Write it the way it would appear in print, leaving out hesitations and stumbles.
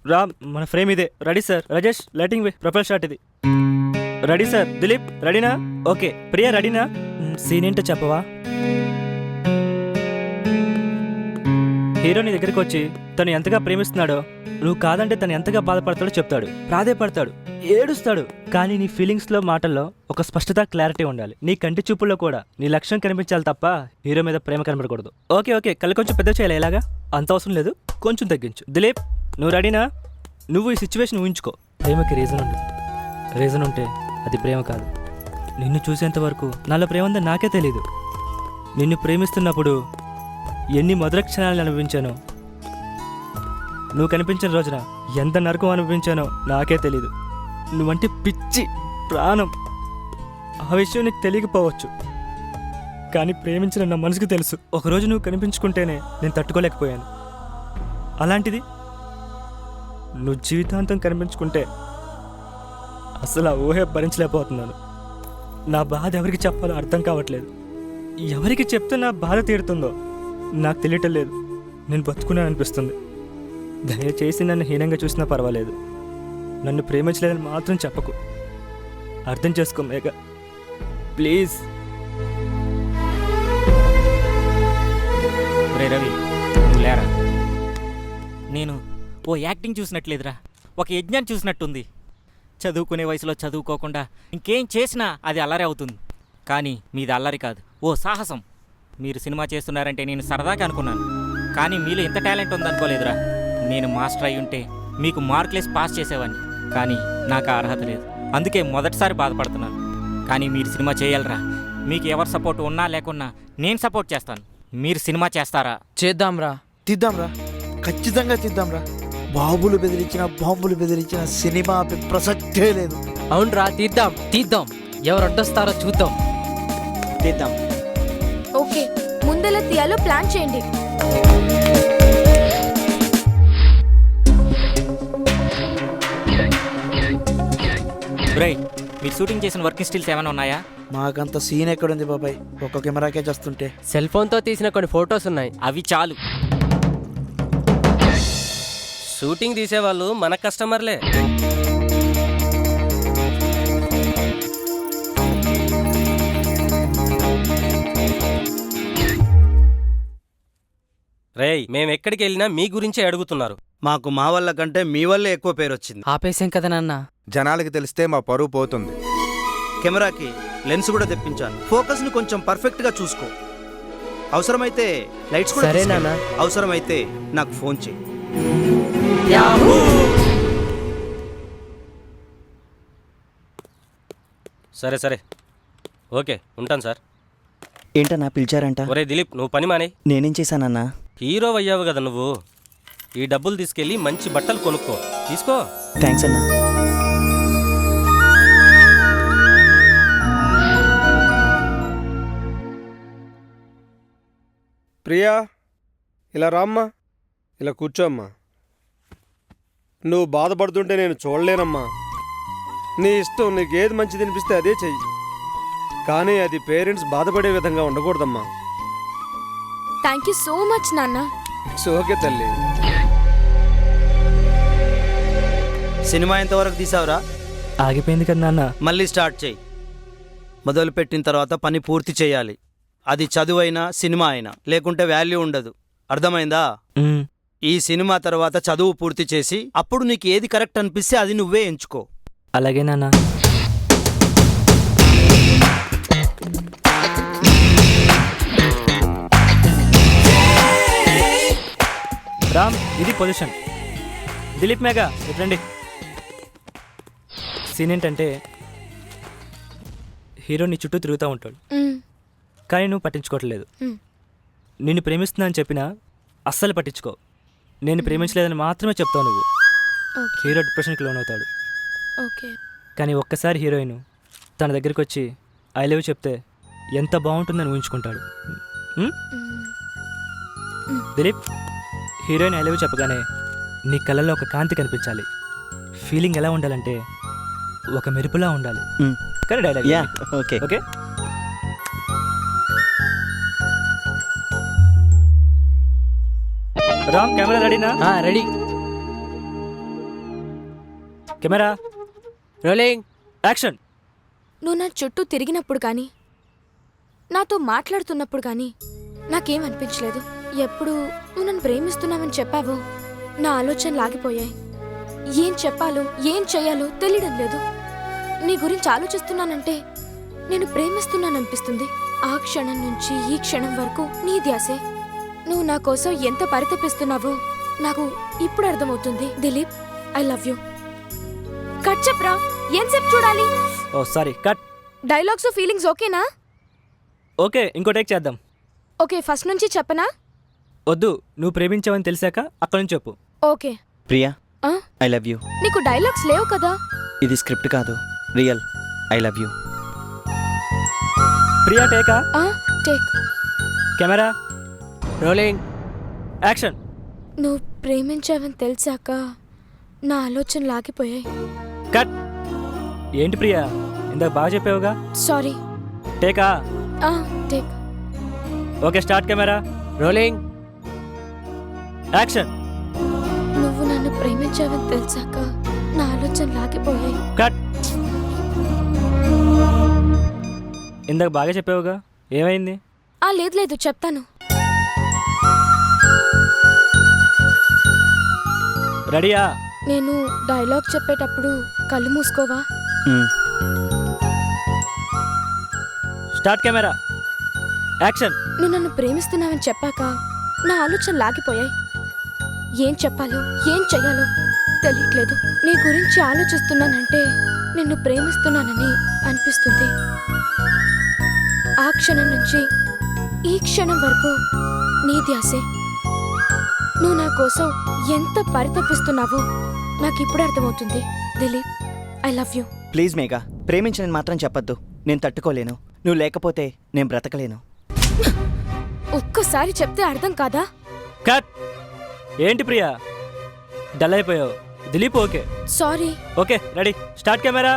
రామ్ మన ఫ్రేమ్ ఇదే. Ready sir. Rajesh lighting వే. ప్రొఫైల్ షాట్ ఇది. Ready sir. దిలీప్ రెడీనా? ఓకే. ప్రియా రెడీనా? సీన్ ఏంటో చెప్పవా? హీరో నీ దగ్గరికి వచ్చి తను ఎంతగా ప్రేమిస్తున్నాడో, నువ్వు కాదంటే తను ఎంతగా బాధపడతాడో చెప్తాడు. ప్రాధేయపడతాడు, ఏడుస్తాడు. కానీ నీ ఫీలింగ్స్లో, మాటల్లో ఒక స్పష్టత, క్లారిటీ ఉండాలి. నీ కంటి చూపుల్లో కూడా నీ లక్ష్యం కనిపించాలి తప్ప హీరో మీద ప్రేమ కనబడకూడదు. ఓకే ఓకే, కళ్ళు కొంచెం పెద్ద చేయాలి. ఇలాగా అంత అవసరం లేదు, కొంచెం తగ్గించు. దిలీప్ నువ్వు రెడీనా? నువ్వు ఈ సిచ్యువేషన్ ఊహించుకో. ప్రేమకి రీజన్ ఉండదు. రీజన్ ఉంటే అది ప్రేమ కాదు. నిన్ను చూసేంత వరకు నాలో ప్రేమ ఉందని నాకే తెలీదు. నిన్ను ప్రేమిస్తున్నప్పుడు ఎన్ని మధుర క్షణాలను అనుభవించానో, నువ్వు కనిపించిన రోజున ఎంత నరకం అనుభవించానో నాకే తెలీదు. నువ్వంటే పిచ్చి, ప్రాణం. ఆ విషయం నీకు తెలియకపోవచ్చు, కానీ ప్రేమించిన నా మనసుకు తెలుసు. ఒకరోజు నువ్వు కనిపించుకుంటేనే నేను తట్టుకోలేకపోయాను. అలాంటిది నువ్వు జీవితాంతం కనిపించుకుంటే అసలు ఆ ఊహే భరించలేకపోతున్నాను. నా బాధ ఎవరికి చెప్పాలో అర్థం కావట్లేదు. ఎవరికి చెప్తే నా బాధ తీరుతుందో నాకు తెలియటం లేదు. నేను బతుకున్నాను అనిపిస్తుంది. దయచేసి నన్ను హీనంగా చూసినా పర్వాలేదు. నన్ను ప్రేమించలేదని మాత్రం చెప్పకు. అర్థం చేసుకో మేఘ, ప్లీజ్. రే రవి, నువ్వు లేరా. నేను ఓ యాక్టింగ్ చూసినట్లేదురా, ఒక యజ్ఞాన్ని చూసినట్టుంది. చదువుకునే వయసులో చదువుకోకుండా ఇంకేం చేసినా అది అల్లరి అవుతుంది. కానీ మీది అల్లరి కాదు, ఓ సాహసం. మీరు సినిమా చేస్తున్నారంటే నేను సరదాగా అనుకున్నాను, కానీ మీలో ఎంత టాలెంట్ ఉందనుకోలేదురా. నేను మాస్టర్ అయి ఉంటే మీకు మార్కులేసి పాస్ చేసేవాడిని, కానీ నాకు ఆ అర్హత లేదు. అందుకే మొదటిసారి బాధపడుతున్నాను. కానీ మీరు సినిమా చేయాలరా. మీకు ఎవరు సపోర్ట్ ఉన్నా లేకున్నా నేను సపోర్ట్ చేస్తాను. మీరు సినిమా చేస్తారా? చేద్దాంరా, తీద్దాంరా, ఖచ్చితంగా తీద్దాంరా. బాంబులు బెదిరించిన సినిమా ప్రసక్తే లేదు. అవునరా, తీద్దాం తీద్దాం. ఎవరు అడ్డొస్తారో చూద్దాం. తీద్దాం. ఓకే, ముందెలా తీయాలో ప్లాన్ చేయండి. బ్రై, మీరు షూటింగ్ చేసిన వర్కింగ్ స్టిల్స్ ఏమైనా ఉన్నాయా? మాకంత సీన్ ఎక్కడుంది బాబాయ్, ఒక్క కెమెరాకే చేస్తుంటే. సెల్ ఫోన్తో తీసిన కొన్ని ఫొటోస్ ఉన్నాయి, అవి చాలు. షూటింగ్ తీసేవాళ్ళు మన కస్టమర్లే. రేయ్, మేమెక్కడికి వెళ్ళినా మీ గురించే అడుగుతున్నారు. మాకు మా వల్ల కంటే మీ వల్లే ఎక్కువ పేరు వచ్చింది. ఆపేసాం కదా నాన్న. జనాలకి తెలిస్తే మా పరువు పోతుంది. కెమెరాకి లెన్స్ కూడా తెప్పించాను. ఫోకస్ ని కొంచెం పర్ఫెక్ట్ గా చూసుకో. అవసరమైతే లైట్స్ కూడా సరే తీసుకెళ్ళు. నాన్న. అవసరమైతే నాకు ఫోన్ చేయి. సరే సరే, ఓకే, ఉంటాను సార్. ఏంటన్నా పిలిచారంట? ఒరే దిలీప్, నువ్వు పని మానే. నేనేం చేశానన్నా? హీరో అయ్యావు కదా నువ్వు. ఈ డబ్బులు తీసుకెళ్ళి మంచి బట్టలు కొనుక్కో. తీసుకో. థ్యాంక్స్ అన్నా. ప్రియా, ఇలా రామ్మా, ఇలా కూర్చోమ్మా. నువ్వు బాధపడుతుంటే నేను చూడలేనమ్మా. నీ ఇష్టం, నీకు ఏది మంచిది అనిపిస్తే అదే చెయ్యి, కానీ అది పేరెంట్స్ బాధపడే విధంగా ఉండకూడదమ్మా. థ్యాంక్ యూ సో మచ్ నాన్న. ఇట్స్ ఓకే తల్లి. సినిమా ఎంతవరకు తీసావురా? ఆగిపోయింది కదా నాన్న. మళ్ళీ స్టార్ట్ చేయి. మొదలుపెట్టిన తర్వాత పని పూర్తి చేయాలి. అది చదువైనా సినిమా అయినా, లేకుంటే వాల్యూ ఉండదు. అర్థమైందా? ఈ సినిమా తర్వాత చదువు పూర్తి చేసి అప్పుడు నీకు ఏది కరెక్ట్ అనిపిస్తే అది నువ్వే ఎంచుకో. అలాగే నాన్న. రామ్, ఇది పొజిషన్. దిలీప్ మేఘా రండి. సీన్ ఏంటంటే హీరో నీ చుట్టూ తిరుగుతూ ఉంటాడు, కానీ నువ్వు పట్టించుకోవట్లేదు. నిన్ను ప్రేమిస్తున్నా అని చెప్పినా అస్సలు పట్టించుకో. నేను ప్రేమించలేదని మాత్రమే చెప్తావు నువ్వు. హీరో డిప్రెషన్కి లోన్ అవుతాడు. కానీ ఒక్కసారి హీరోయిన్ తన దగ్గరికి వచ్చి ఐ లవ్ చెప్తే ఎంత బాగుంటుందని ఊహించుకుంటాడు. దిలీప్, హీరోయిన్ ఐ లవ్ చెప్పగానే నీ కళ్ళల్లో ఒక కాంతి కనిపించాలి. ఫీలింగ్ ఎలా ఉండాలంటే ఒక మెరుపులా ఉండాలి. కానీ dialogue okay okay. Ram, camera రెడీనా? రెడీ. Camera rolling. యాక్షన్. నువ్వు నా చుట్టూ తిరిగినప్పుడు కానీ నాతో మాట్లాడుతున్నప్పుడు కానీ నాకేం అనిపించలేదు. ఎప్పుడు నువ్వు నన్ను ప్రేమిస్తున్నావని చెప్పావో నా ఆలోచనలు ఆగిపోయాయి. ఏం చెప్పాలో ఏం చేయాలో తెలియడం లేదు. నీ గురించి ఆలోచిస్తున్నానంటే నేను ప్రేమిస్తున్నాననిపిస్తుంది. ఆ క్షణం నుంచి ఈ క్షణం వరకు నీ ధ్యాసే. నువ్వు నా కోసం ఎంత పరితపిస్తున్నావో నాకు ఇప్పుడు అర్థమవుతుంది. Dilip, I love you. Cut చెప్పరా, ఎంతసేపు చూడాలి? ఓ సారీ, కట్. డైలాగ్స్ ఫీలింగ్స్ ఓకేనా? ఓకే, ఇంకో టేక్ చేద్దాం. ఓకే, ఫస్ట్ నుంచి చెప్పనా? వద్దు, నువ్వు ప్రేమించావని తెలిసాక అక్కడి నుంచి చెప్పు. ఓకే. ప్రియా, ఆ? I love you. నీకు డైలాగ్స్ లేవు కదా? ఇది స్క్రిప్ట్ కాదు, real. I love you. Priya టేకా. టేక్. Camera rolling. యాక్షన్. నువ్వు ప్రేమించావని తెలిసాక నా ఆలోచనలు ఆగిపోయాయి. కట్. ఏంటి ప్రియా, ఇందాక బాగా చెప్పావుగా. సారీ. టేకా. Take. Okay, start. Camera rolling. Action. నువ్వు నన్ను ప్రేమించావని తెలిసాక నా ఆలోచనలు ఆగిపోయాయి. కట్. ఇందాక బాగా చెప్పావుగా, ఏమైంది? లేదు లేదు, చెప్తాను. రెడీయా? నేను డైలాగ్ చెప్పేటప్పుడు కళ్ళు మూసుకోవా? స్టార్ట్. Camera action. నువ్వు నన్ను ప్రేమిస్తున్నావని చెప్పాక నా ఆలోచనలు ఆగిపోయాయి. ఏం చెప్పాలో ఏం చెయ్యాలో తెలియట్లేదు. నీ గురించి ఆలోచిస్తున్నానంటే నిన్ను ప్రేమిస్తున్నానని అనిపిస్తుంది. ఆ క్షణం నుంచి ఈ క్షణం వరకు నీ ధ్యాసే. నువ్వు నా కోసం ఎంత పరితపిస్తున్నావో నాకు ఇప్పుడు అర్థమవుతుంది. Dilip, I love you. Please Megha, ప్రేమించని మాత్రం చెప్పొద్దు. నేను తట్టుకోలేను. నువ్వు లేకపోతే నేను బ్రతకలేను. ఒక్కసారి చెప్తే అర్థం కాదా? కట్. ఏంటి ప్రియా, డల్ అయిపోయావు? Dilip okay. Sorry. Okay, ready. Start. Camera